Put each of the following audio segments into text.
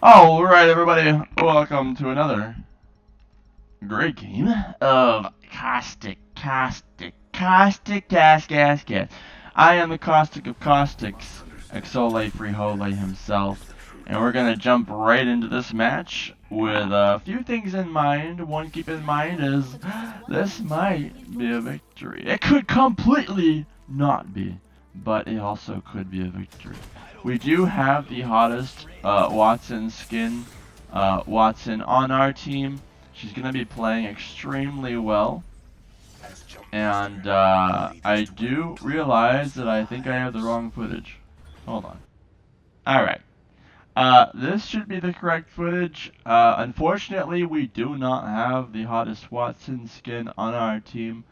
Alright, everybody, welcome to another great game of Caustic. I am the Caustic of Caustics, ExoleFrijole himself, and we're gonna jump right into this match with a few things in mind. One keep in mind is this might be a victory. It could completely not be, but it also could be a victory. We do have the hottest Watson skin, Watson, on our team. She's going to be playing extremely well. And I do realize that I think I have the wrong footage. Hold on. Alright. This should be the correct footage. Unfortunately, we do not have the hottest Watson skin on our team.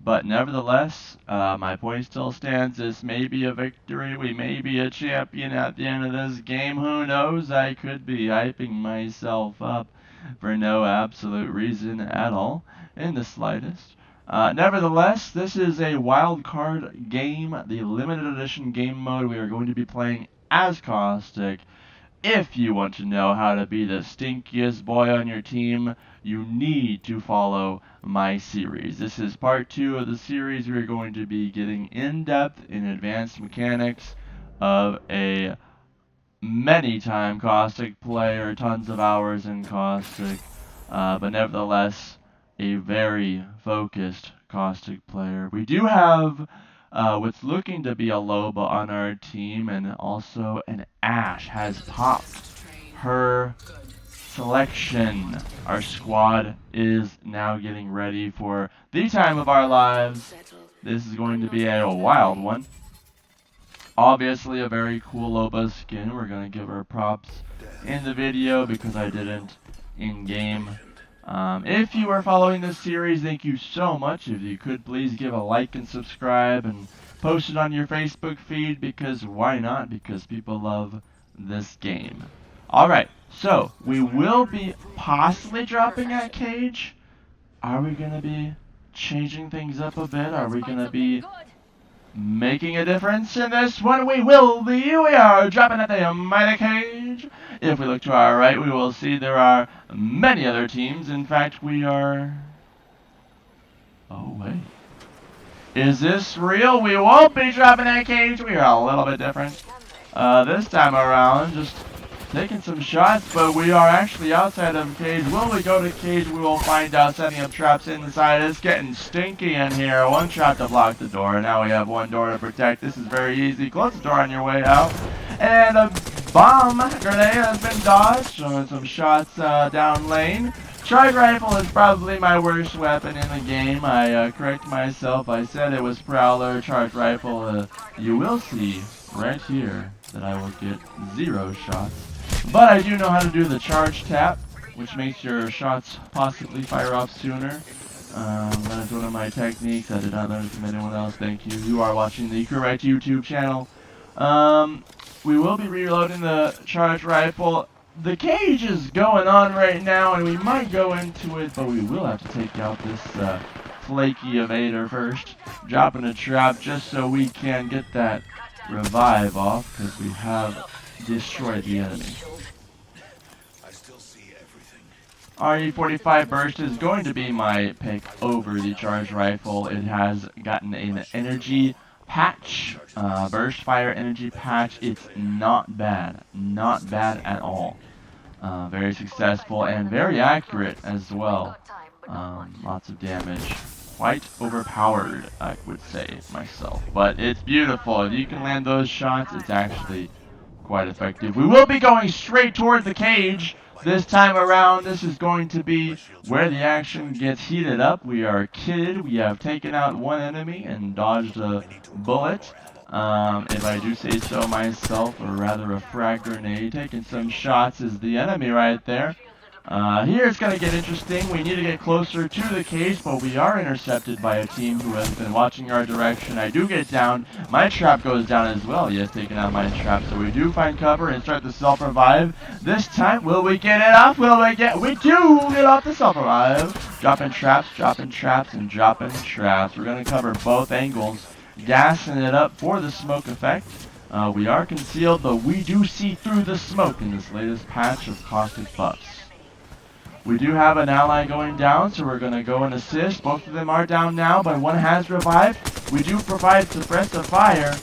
But nevertheless, my point still stands. This may be a victory. We may be a champion at the end of this game. Who knows? I could be hyping myself up for no absolute reason at all, in the slightest. Nevertheless, this is a wild card game, the limited edition game mode. We are going to be playing as Caustic. If you want to know how to be the stinkiest boy on your team, you need to follow my series. This is part 2 of the series. We're going to be getting in-depth in advanced mechanics of a many-time Caustic player, tons of hours in Caustic, but nevertheless, a very focused Caustic player. We do have what's looking to be a Loba on our team, and also an Ash has popped her selection. Our squad is now getting ready for the time of our lives. This is going to be a wild one. Obviously a very cool Loba skin. We're going to give her props in the video because I didn't in game. If you are following this series, thank you so much. If you could please give a like and subscribe and post it on your Facebook feed, because why not? Because people love this game. Alright, so we will be possibly dropping at cage. Are we going to be changing things up a bit? Are we going to be making a difference in this one? We will be. We are dropping at the mighty cage. If we look to our right, we will see there are many other teams. In fact, we are... Oh, wait. Is this real? We won't be dropping that cage. We are a little bit different. This time around, just taking some shots, but we are actually outside of cage. Will we go to cage? We will find out. Setting up traps inside. It's getting stinky in here. One trap to block the door. Now we have one door to protect. This is very easy. Close the door on your way out. And a bomb grenade has been dodged. Showing some shots down lane. Charge rifle is probably my worst weapon in the game. I correct myself. I said it was Prowler. Charge rifle. You will see right here that I will get 0 shots. But I do know how to do the charge tap, which makes your shots possibly fire off sooner. That is one of my techniques. I did not learn it from anyone else. Thank you. You are watching the correct YouTube channel. We will be reloading the charge rifle. The cage is going on right now, and we might go into it, but we will have to take out this flaky evader first. Dropping a trap just so we can get that revive off, because we have destroyed the enemy. RE45 burst is going to be my pick over the charge rifle. It has gotten an energy patch, burst fire energy patch. It's not bad at all. Very successful and very accurate as well. Lots of damage. Quite overpowered, I would say myself, but it's beautiful. If you can land those shots, it's actually quite effective. We will be going straight toward the cage this time around. This is going to be where the action gets heated up. We are kitted. We have taken out one enemy and dodged a bullet. If I do say so myself, or rather a frag grenade. Taking some shots is the enemy right there. Here it's going to get interesting. We need to get closer to the cage, but we are intercepted by a team who has been watching our direction. I do get down. My trap goes down as well. Yes, taking out my trap. So we do find cover and start the self-revive. This time, will we get it off? We do get off the self-revive. Dropping traps, and dropping traps. We're going to cover both angles. Gassing it up for the smoke effect. We are concealed, but we do see through the smoke in this latest patch of Caustic buffs. We do have an ally going down, so we're going to go and assist. Both of them are down now, but one has revived. We do provide suppressive fire,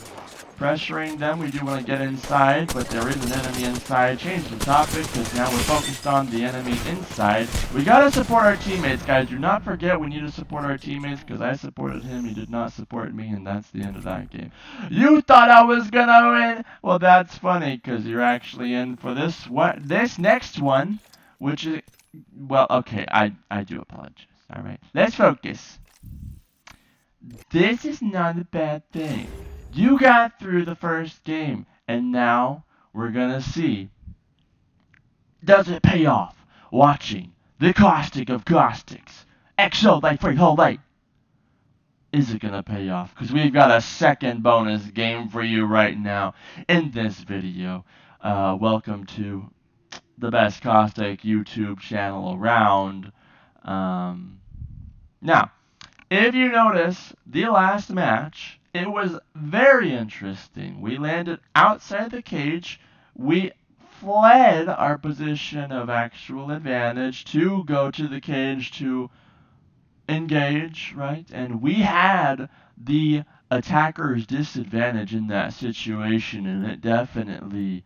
pressuring them. We do want to get inside, but there is an enemy inside. Change the topic, because now we're focused on the enemy inside. We got to support our teammates, guys. Do not forget we need to support our teammates, because I supported him. He did not support me, and that's the end of that game. You thought I was going to win? Well, that's funny, because you're actually in for this next one, which is... Well, okay, I do apologize. Alright, let's focus. This is not a bad thing. You got through the first game, and now we're gonna see, does it pay off watching the Caustic of Caustics, ExoleFrijole? Is it gonna pay off? Because we've got a second bonus game for you right now in this video. Welcome to the best Caustic YouTube channel around. Now, if you notice, the last match, it was very interesting. We landed outside the cage. We fled our position of actual advantage to go to the cage to engage, right? And we had the attacker's disadvantage in that situation, and it definitely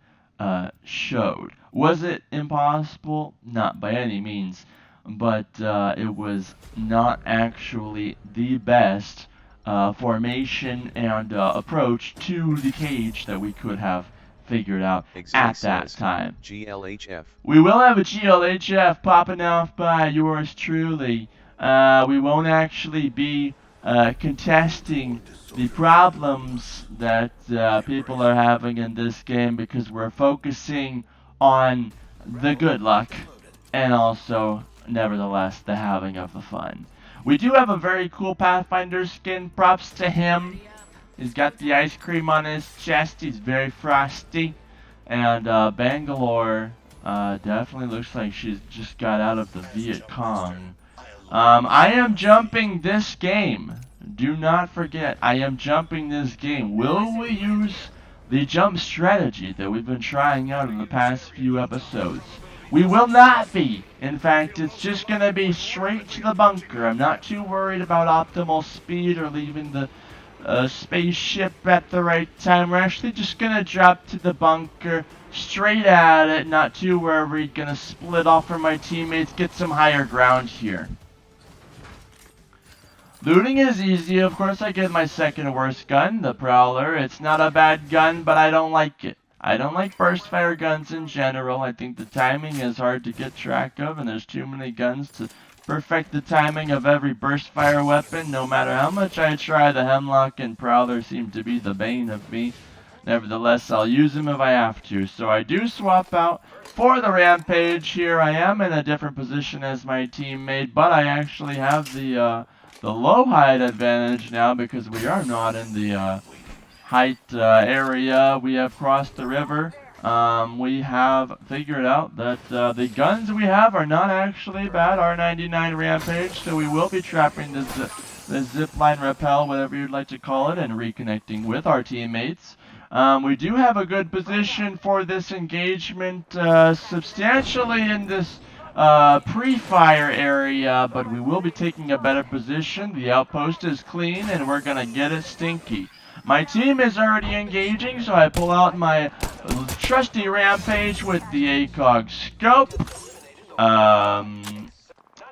showed. Was it impossible? Not by any means, but it was not actually the best formation and approach to the cage that we could have figured out at that time. GLHF. We will have a GLHF popping off by yours truly. We won't actually be contesting the problems that people are having in this game, because we're focusing on the good luck and also, nevertheless, the having of the fun. We do have a very cool Pathfinder skin. Props to him. He's got the ice cream on his chest. He's very frosty. And Bangalore definitely looks like she's just got out of the Viet Cong. I am jumping this game. Do not forget, I am jumping this game. Will we use the jump strategy that we've been trying out in the past few episodes? We will not be. In fact, it's just going to be straight to the bunker. I'm not too worried about optimal speed or leaving the spaceship at the right time. We're actually just going to drop to the bunker, straight at it, not too worried. Going to split off from my teammates, get some higher ground here. Looting is easy. Of course, I get my second worst gun, the Prowler. It's not a bad gun, but I don't like it. I don't like burst fire guns in general. I think the timing is hard to get track of, and there's too many guns to perfect the timing of every burst fire weapon. No matter how much I try, the Hemlock and Prowler seem to be the bane of me. Nevertheless, I'll use them if I have to. So I do swap out for the Rampage here. I am in a different position as my teammate, but I actually have the low height advantage now, because we are not in the height area. We have crossed the river. We have figured out that the guns we have are not actually bad. R99 Rampage, so we will be trapping the zipline rappel, whatever you'd like to call it, and reconnecting with our teammates. We do have a good position for this engagement, substantially in this pre-fire area, but we will be taking a better position. The outpost is clean, and we're gonna get it stinky. My team is already engaging, so I pull out my trusty Rampage with the ACOG scope.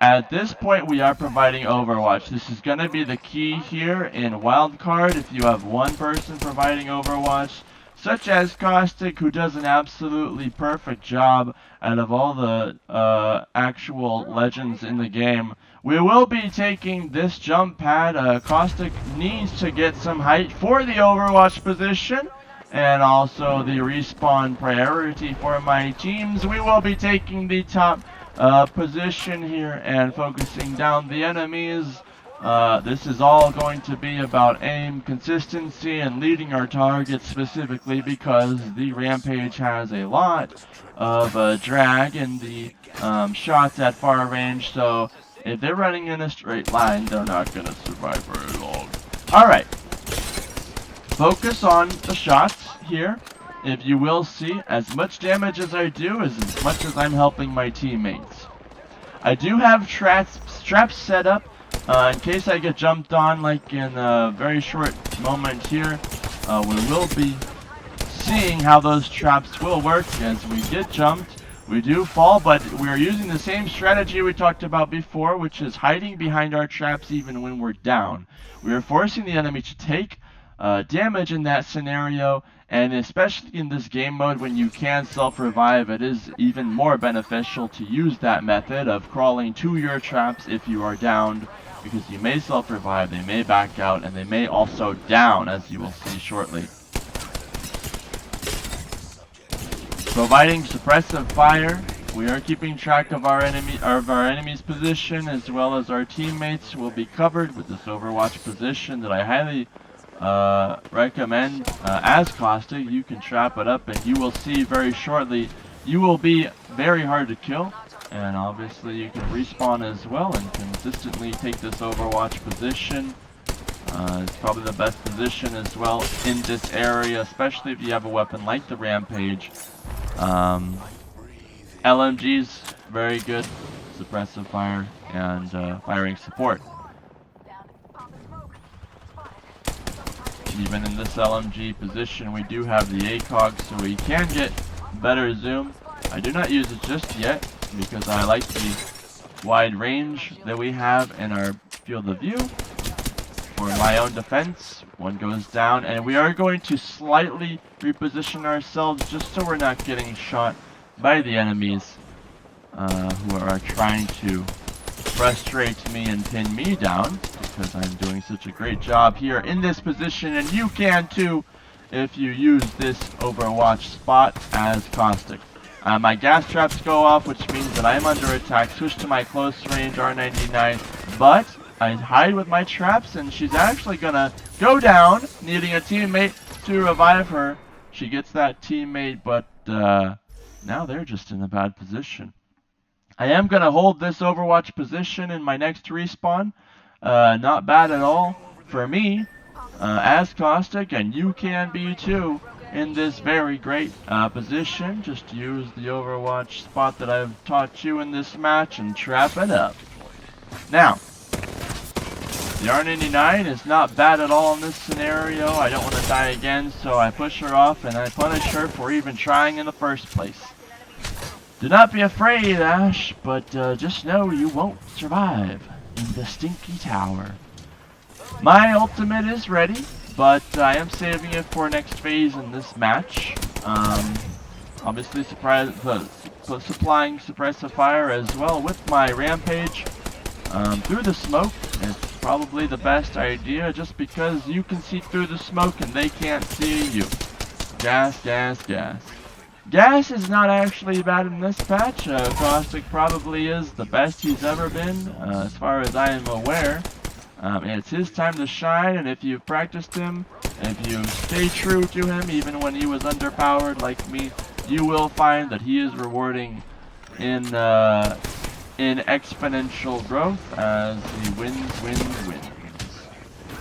At this point, we are providing Overwatch. This is gonna be the key here in Wildcard. If you have one person providing Overwatch, such as Caustic, who does an absolutely perfect job out of all the actual legends in the game, we will be taking this jump pad. Caustic needs to get some height for the Overwatch position, and also the respawn priority for my teams. We will be taking the top position here and focusing down the enemies. This is all going to be about aim, consistency, and leading our targets, specifically because the Rampage has a lot of drag in the shots at far range, so if they're running in a straight line, they're not going to survive very long. Alright. focus on the shots here. If you will see, as much damage as I do is as much as I'm helping my teammates. I do have traps set up in case I get jumped on, like in a very short moment here. We will be seeing how those traps will work. As we get jumped, we do fall, but we are using the same strategy we talked about before, which is hiding behind our traps even when we're down. We are forcing the enemy to take damage in that scenario, and especially in this game mode when you can self-revive, it is even more beneficial to use that method of crawling to your traps if you are downed, because you may self-revive, they may back out, and they may also down, as you will see shortly. Providing suppressive fire, we are keeping track of our enemy's position, as well as our teammates will be covered with this Overwatch position that I highly recommend. As Caustic, you can trap it up, and you will see very shortly you will be very hard to kill, and obviously you can respawn as well and consistently take this Overwatch position. It's probably the best position as well in this area, especially if you have a weapon like the Rampage. LMG's very good, suppressive fire and firing support. Even in this LMG position, we do have the ACOG, so we can get better zoom. I do not use it just yet because I like the wide range that we have in our field of view. For my own defense, one goes down, and we are going to slightly reposition ourselves just so we're not getting shot by the enemies who are trying to frustrate me and pin me down, because I'm doing such a great job here in this position, and you can too if you use this Overwatch spot as Caustic. My gas traps go off, which means that I am under attack. Switch to my close range R99, but I hide with my traps, and she's actually gonna go down, needing a teammate to revive her. She gets that teammate, but now they're just in a bad position. I am gonna hold this Overwatch position in my next respawn. Not bad at all for me as Caustic, and you can be too in this very great position. Just use the Overwatch spot that I've taught you in this match and trap it up. Now, the R99 is not bad at all in this scenario. I don't want to die again, so I push her off and I punish her for even trying in the first place. Do not be afraid, Ash, but just know you won't survive in the stinky tower. My ultimate is ready, but I am saving it for next phase in this match. Obviously supplying suppressive fire as well with my Rampage through the smoke. It's probably the best idea just because you can see through the smoke and they can't see you. Gas, gas, gas. Gas is not actually bad in this patch. Caustic probably is the best he's ever been, as far as I am aware. And it's his time to shine, and if you've practiced him, if you stay true to him, even when he was underpowered like me, you will find that he is rewarding in exponential growth as he wins.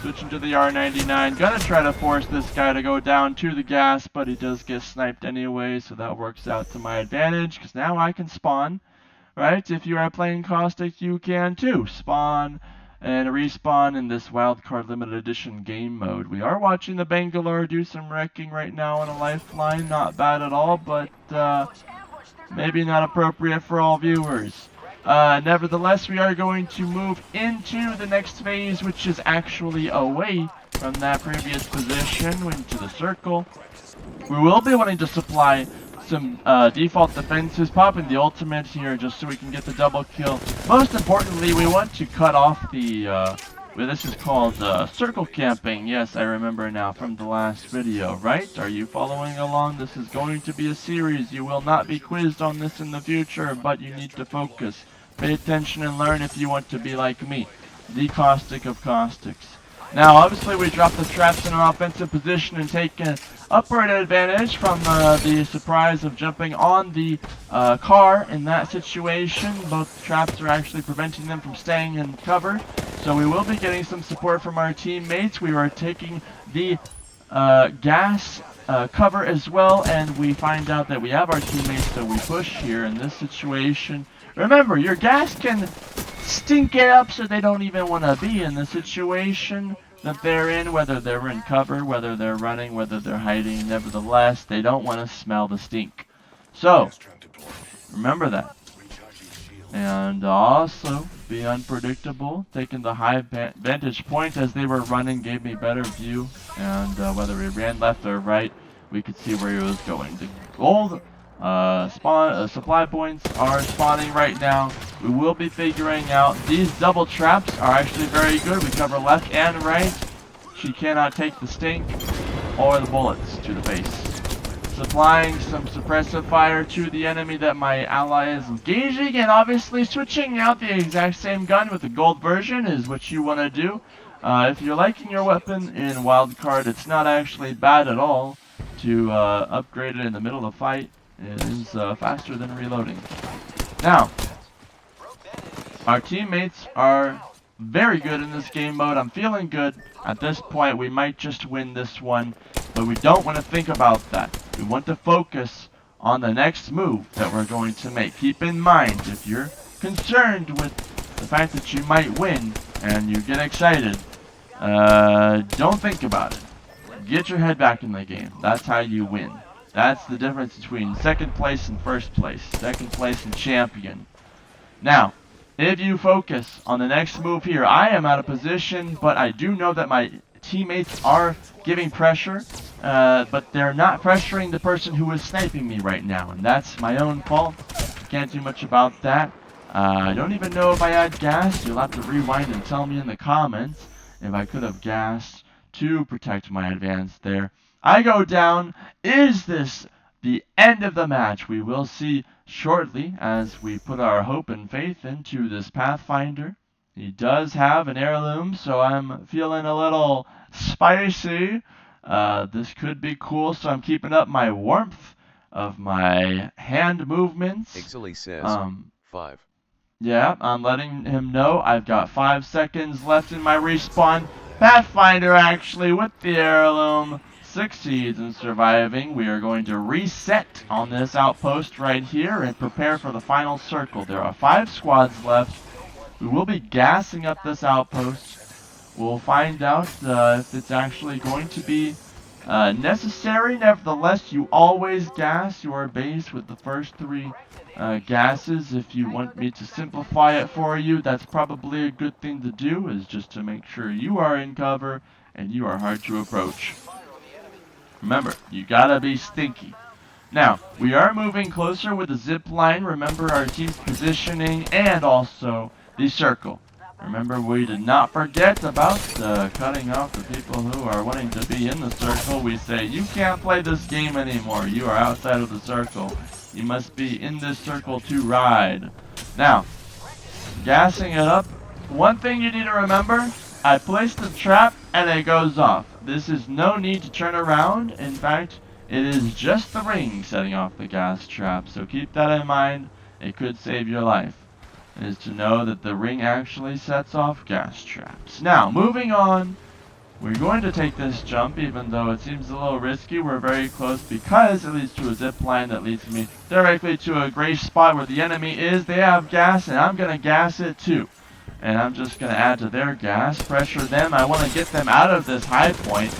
Switching to the R99, gonna try to force this guy to go down to the gas, but he does get sniped anyway, so that works out to my advantage, because now I can spawn, right? If you are playing Caustic, you can too spawn and respawn in this wildcard limited edition game mode. We are watching the Bangalore do some wrecking right now on a lifeline, not bad at all, but maybe not appropriate for all viewers. Nevertheless, we are going to move into the next phase, which is actually away from that previous position into the circle. We will be wanting to supply some default defenses, popping the ultimate here just so we can get the double kill. Most importantly, we want to cut off the, this is called circle camping. Yes, I remember now from the last video, right? Are you following along? This is going to be a series. You will not be quizzed on this in the future, but you need to focus. Pay attention and learn if you want to be like me, the Caustic of Caustics. Now, obviously, we drop the traps in an offensive position and take an upward advantage from the surprise of jumping on the car in that situation. Both traps are actually preventing them from staying in cover, so we will be getting some support from our teammates. We are taking the gas cover as well, and we find out that we have our teammates, so we push here in this situation. Remember, your gas can stink it up so they don't even want to be in the situation that they're in, whether they're in cover, whether they're running, whether they're hiding. Nevertheless, they don't want to smell the stink. So, remember that. And also, be unpredictable. Taking the high vantage point as they were running gave me better view. And whether he ran left or right, we could see where he was going. The gold supply points are spawning right now. We will be figuring out these double traps are actually very good. We cover left and right. She cannot take the stink or the bullets to the face. Supplying some suppressive fire to the enemy that my ally is engaging, and obviously switching out the exact same gun with the gold version is what you want to do. If you're liking your weapon in wildcard, it's not actually bad at all to upgrade it in the middle of the fight. It is faster than reloading. Now, our teammates are very good in this game mode. I'm feeling good. At this point, we might just win this one, but we don't want to think about that. We want to focus on the next move that we're going to make. Keep in mind, if you're concerned with the fact that you might win and you get excited, don't think about it. Get your head back in the game. That's how you win. That's the difference between second place and first place. Second place and champion. Now, if you focus on the next move here, I am out of position, but I do know that my teammates are giving pressure, but they're not pressuring the person who is sniping me right now, and that's my own fault. Can't do much about that. I don't even know if I had gas. You'll have to rewind and tell me in the comments if I could have gassed to protect my advance there. I go down. Is this the end of the match? We will see shortly as we put our hope and faith into this Pathfinder. He does have an heirloom, so I'm feeling a little spicy. This could be cool, so I'm keeping up my warmth of my hand movements. Exole says, 5. Yeah, I'm letting him know I've got 5 seconds left in my respawn. Pathfinder actually with the heirloom succeeds in surviving. We are going to reset on this outpost right here and prepare for the final circle. There are 5 squads left. We will be gassing up this outpost. We'll find out if it's actually going to be necessary. Nevertheless, you always gas your base with the first 3 gases. If you want me to simplify it for you, that's probably a good thing to do, is just to make sure you are in cover and you are hard to approach. Remember, you gotta be stinky. Now, we are moving closer with the zip line. Remember our team's positioning and also the circle. Remember, we did not forget about cutting off the people who are wanting to be in the circle. We say, you can't play this game anymore. You are outside of the circle. You must be in this circle to ride. Now, gassing it up. One thing you need to remember, I placed the trap and it goes off. This is no need to turn around. In fact, it is just the ring setting off the gas trap. So keep that in mind. It could save your life. Is to know that the ring actually sets off gas traps. Now, moving on. We're going to take this jump, even though it seems a little risky. We're very close because it leads to a zip line that leads me directly to a gray spot where the enemy is. They have gas, and I'm going to gas it too. And I'm just going to add to their gas, pressure them. I want to get them out of this high point,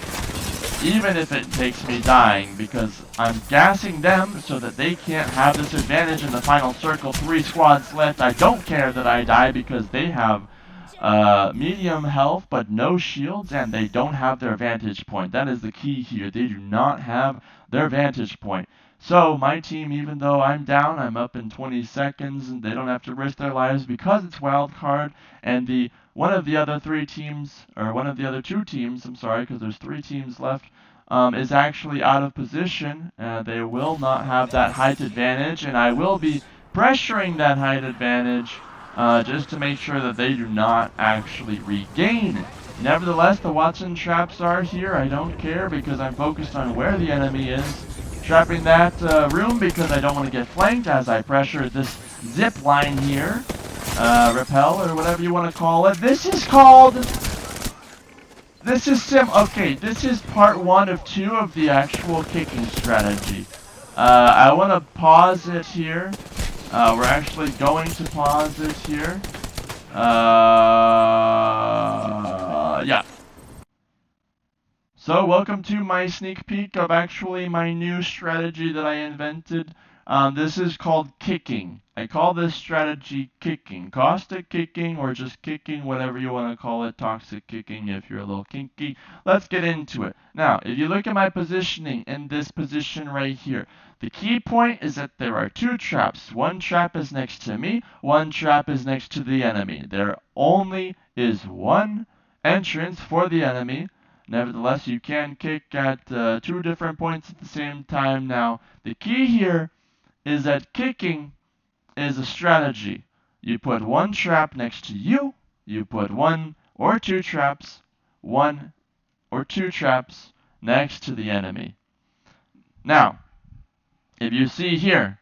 even if it takes me dying, because I'm gassing them so that they can't have this advantage in the final circle. 3 squads left. I don't care that I die because they have medium health but no shields, and they don't have their vantage point. That is the key here. They do not have their vantage point. So my team, even though I'm down, I'm up in 20 seconds, and they don't have to risk their lives because it's wild card. And one of the other 2 teams, I'm sorry, because there's 3 teams left, is actually out of position. They will not have that height advantage, and I will be pressuring that height advantage just to make sure that they do not actually regain it. Nevertheless, the Watson traps are here. I don't care because I'm focused on where the enemy is. Trapping that room because I don't want to get flanked as I pressure this zip line here. Rappel or whatever you want to call it. This is called This is okay, this is part 1 of 2 of the actual kicking strategy. I want to pause it here. We're actually going to pause it here. Yeah. So, welcome to my sneak peek of actually my new strategy that I invented. This is called kicking. I call this strategy kicking. Caustic kicking, or just kicking, whatever you want to call it. Toxic kicking if you're a little kinky. Let's get into it. Now, if you look at my positioning in this position right here, the key point is that there are 2 traps. One trap is next to me, one trap is next to the enemy. There only is one entrance for the enemy. Nevertheless, you can kick at 2 different points at the same time. Now, the key here is that kicking is a strategy. You put one trap next to you, you put 1 or 2 traps, 1 or 2 traps next to the enemy. Now, if you see here,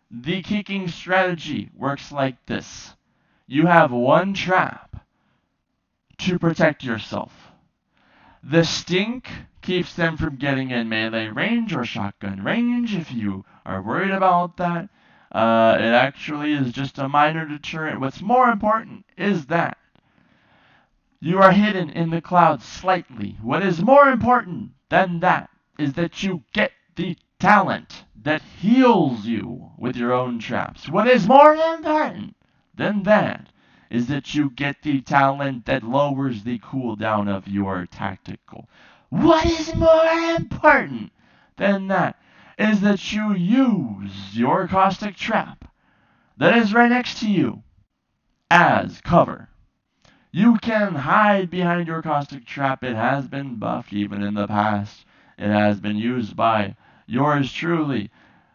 the kicking strategy works like this. You have 1 trap to protect yourself. The stink keeps them from getting in melee range or shotgun range if you are worried about that. It actually is just a minor deterrent. What's more important is that you are hidden in the clouds slightly. What is more important than that is that you get the talent that heals you with your own traps. What is more important than that is that you get the talent that lowers the cooldown of your tactical. What is more important than that is that you use your caustic trap that is right next to you as cover. You can hide behind your caustic trap. It has been buffed even in the past. It has been used by yours truly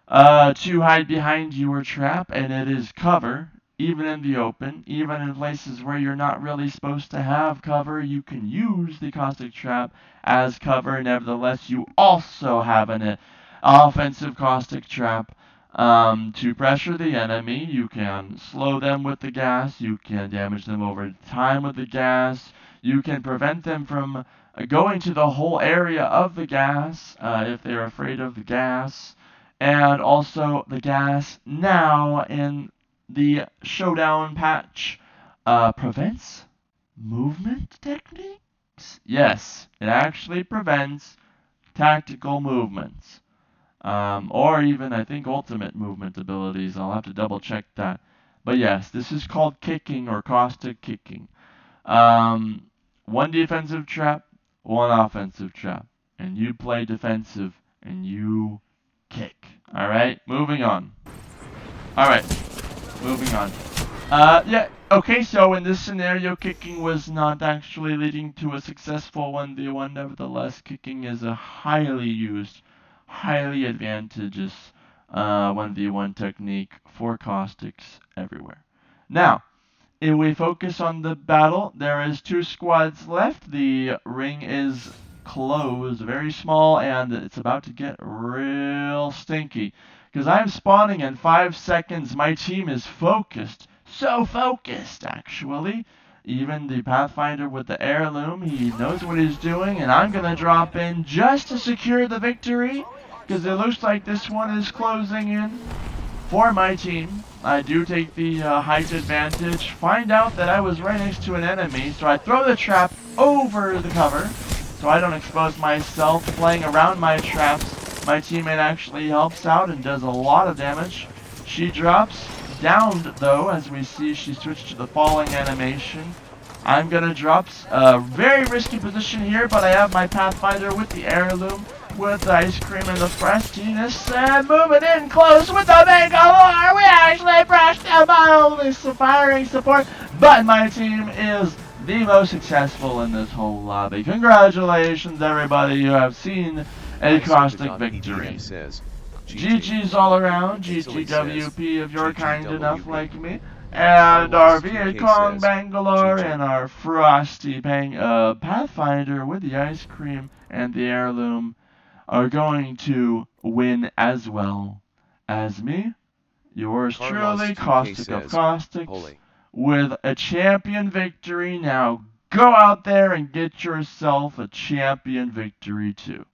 to hide behind your trap, and it is cover, even in the open, even in places where you're not really supposed to have cover. You can use the caustic trap as cover. Nevertheless, you also have an offensive caustic trap to pressure the enemy. You can slow them with the gas. You can damage them over time with the gas. You can prevent them from going to the whole area of the gas if they're afraid of the gas. And also the gas now in the SHOWDOWN patch prevents movement techniques? Yes, it actually prevents tactical movements. Or even, I think, ultimate movement abilities. I'll have to double check that. But yes, this is called kicking or caustic kicking. 1 defensive trap, 1 offensive trap. And you play defensive and you kick. Alright, moving on. Alright, moving on. Yeah, okay, so in this scenario, kicking was not actually leading to a successful 1v1. Nevertheless, kicking is a highly used, highly advantageous 1v1 technique for caustics everywhere. Now, if we focus on the battle, there is 2 squads left. The ring is closed, very small, and it's about to get real stinky. Because I'm spawning in 5 seconds. My team is focused. So focused, actually. Even the Pathfinder with the heirloom, he knows what he's doing, and I'm going to drop in just to secure the victory. Because it looks like this one is closing in for my team. I do take the height advantage. Find out that I was right next to an enemy, so I throw the trap over the cover, so I don't expose myself playing around my traps. My teammate actually helps out and does a lot of damage. She drops, downed though, as we see she switched to the falling animation. I'm gonna drop a very risky position here, but I have my Pathfinder with the heirloom, with the ice cream and the freshness, and moving in close with the Bangalore. We actually brushed them by only firing support, but my team is the most successful in this whole lobby. Congratulations, everybody. You have seen a caustic victory. GG's all around. GGWP if you're kind enough like me. And our Viet Cong Bangalore and our Frosty Pathfinder with the ice cream and the heirloom are going to win as well as me. Yours truly, Caustic of Caustics, with a champion victory. Now go out there and get yourself a champion victory too.